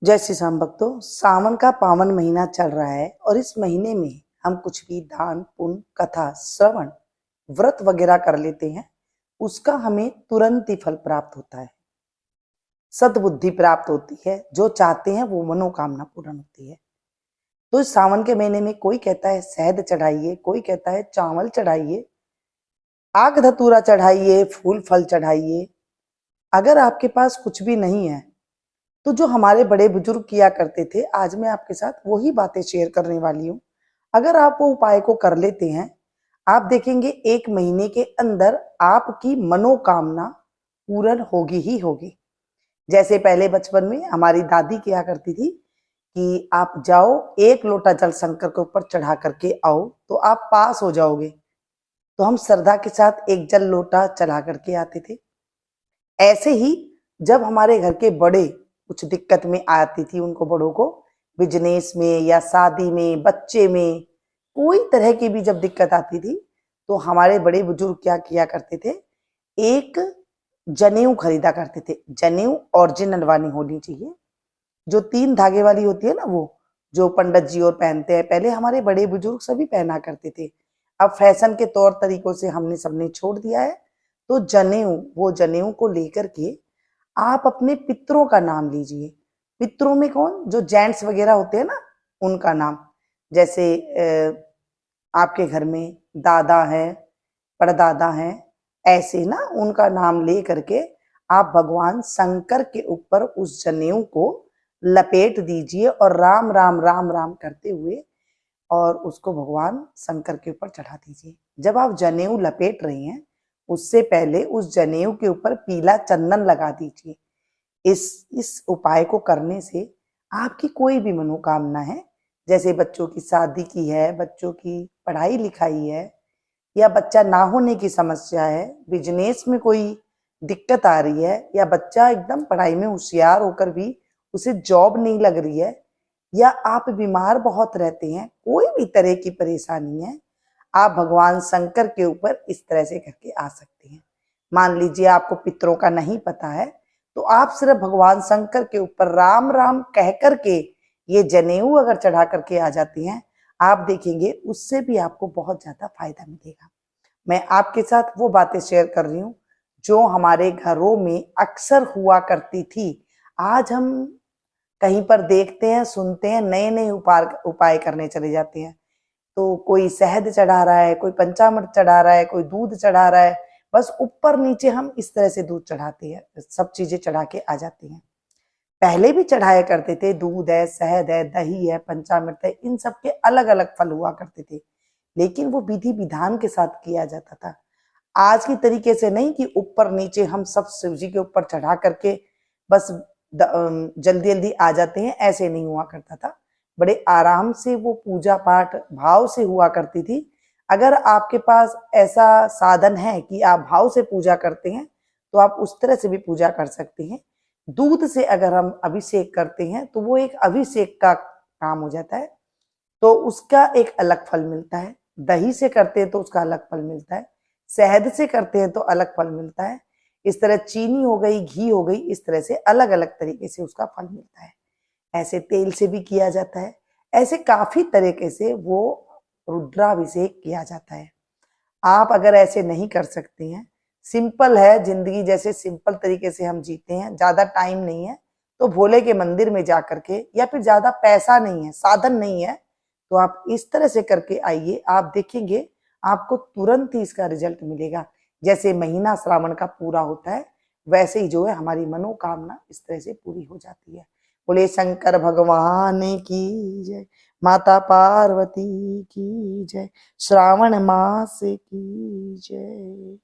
जय श्री श्याम भक्तों, सावन का पावन महीना चल रहा है और इस महीने में हम कुछ भी दान पुण्य कथा श्रवण व्रत वगैरह कर लेते हैं, उसका हमें तुरंत ही फल प्राप्त होता है, सद्बुद्धि प्राप्त होती है, जो चाहते हैं वो मनोकामना पूर्ण होती है। तो इस सावन के महीने में कोई कहता है शहद चढ़ाइए, कोई कहता है चावल चढ़ाइए, आग धतूरा चढ़ाइए, फूल फल चढ़ाइए। अगर आपके पास कुछ भी नहीं है तो जो हमारे बड़े बुजुर्ग किया करते थे, आज मैं आपके साथ वही बातें शेयर करने वाली हूँ। अगर आप वो उपाय को कर लेते हैं, आप देखेंगे 1 महीने के अंदर आपकी मनोकामना पूर्ण होगी ही होगी। जैसे पहले बचपन में हमारी दादी किया करती थी कि आप जाओ 1 लोटा जल शंकर के ऊपर चढ़ा करके आओ तो आप पास हो जाओगे। तो हम श्रद्धा के साथ एक जल लोटा चढ़ा करके आते थे। ऐसे ही जब हमारे घर के बड़े कुछ दिक्कत में आती थी, उनको बड़ों को बिजनेस में या शादी में, बच्चे में, कोई तरह की भी जब दिक्कत आती थी, तो हमारे बड़े बुजुर्ग क्या किया करते थे, एक जनेऊ खरीदा करते थे। जनेऊ ओरिजिनल वाली होनी चाहिए, जो 3 धागे वाली होती है ना, वो जो पंडित जी और पहनते हैं। पहले हमारे बड़े बुजुर्ग सभी पहना करते थे। अब फैशन के तौर तरीकों से हमने सबने छोड़ दिया है। तो जनेऊ, वो जनेऊ को लेकर के आप अपने पितरों का नाम लीजिए। पितरों में कौन, जो जेंट्स वगैरह होते हैं ना, उनका नाम। जैसे आपके घर में दादा है, परदादा है, ऐसे ना उनका नाम ले करके आप भगवान शंकर के ऊपर उस जनेऊ को लपेट दीजिए और राम राम राम राम करते हुए और उसको भगवान शंकर के ऊपर चढ़ा दीजिए। जब आप जनेऊ लपेट रही हैं, उससे पहले उस जनेऊ के ऊपर पीला चंदन लगा दीजिए। इस उपाय को करने से आपकी कोई भी मनोकामना है, जैसे बच्चों की शादी की है, बच्चों की पढ़ाई लिखाई है, या बच्चा ना होने की समस्या है, बिजनेस में कोई दिक्कत आ रही है, या बच्चा एकदम पढ़ाई में होशियार होकर भी उसे जॉब नहीं लग रही है, या आप बीमार बहुत रहते हैं, कोई भी तरह की परेशानी है, आप भगवान शंकर के ऊपर इस तरह से करके आ सकते हैं। मान लीजिए आपको पितरों का नहीं पता है, तो आप सिर्फ भगवान शंकर के ऊपर राम राम कह करके ये जनेऊ अगर चढ़ा करके आ जाती हैं, आप देखेंगे उससे भी आपको बहुत ज्यादा फायदा मिलेगा। मैं आपके साथ वो बातें शेयर कर रही हूँ जो हमारे घरों में अक्सर हुआ करती थी। आज हम कहीं पर देखते हैं, सुनते हैं, नए नए उपाय करने चले जाते हैं। तो कोई शहद चढ़ा रहा है, कोई पंचामृत चढ़ा रहा है, कोई दूध चढ़ा रहा है, बस ऊपर नीचे हम इस तरह से दूध चढ़ाते हैं, सब चीजें चढ़ा के आ जाती हैं। पहले भी चढ़ाया करते थे, दूध है, शहद है, दही है, पंचामृत है, इन सब के अलग अलग फल हुआ करते थे, लेकिन वो विधि विधान के साथ किया जाता था। आज की तरीके से नहीं कि ऊपर नीचे हम सब शिव जी के ऊपर चढ़ा करके बस जल्दी जल्दी आ जाते हैं, ऐसे नहीं हुआ करता था। बड़े आराम से वो पूजा पाठ भाव से हुआ करती थी। अगर आपके पास ऐसा साधन है कि आप भाव से पूजा करते हैं, तो आप उस तरह से भी पूजा कर सकते हैं। दूध से अगर हम अभिषेक करते हैं तो वो एक अभिषेक का काम हो जाता है, तो उसका एक अलग फल मिलता है। दही से करते हैं तो उसका अलग फल मिलता है, शहद से करते हैं तो अलग फल मिलता है। इस तरह चीनी हो गई, घी हो गई, इस तरह से अलग अलग तरीके से उसका फल मिलता है। ऐसे तेल से भी किया जाता है, ऐसे काफी तरीके से वो रुद्राभिषेक किया जाता है। आप अगर ऐसे नहीं कर सकते हैं, सिंपल है जिंदगी, जैसे सिंपल तरीके से हम जीते हैं, ज्यादा टाइम नहीं है, तो भोले के मंदिर में जा करके, या फिर ज्यादा पैसा नहीं है, साधन नहीं है, तो आप इस तरह से करके आइए। आप देखेंगे आपको तुरंत ही इसका रिजल्ट मिलेगा। जैसे महीना श्रावण का पूरा होता है, वैसे ही जो है हमारी मनोकामना इस तरह से पूरी हो जाती है। बोले शंकर भगवान की जय, माता पार्वती की जय, श्रावण मास की जय।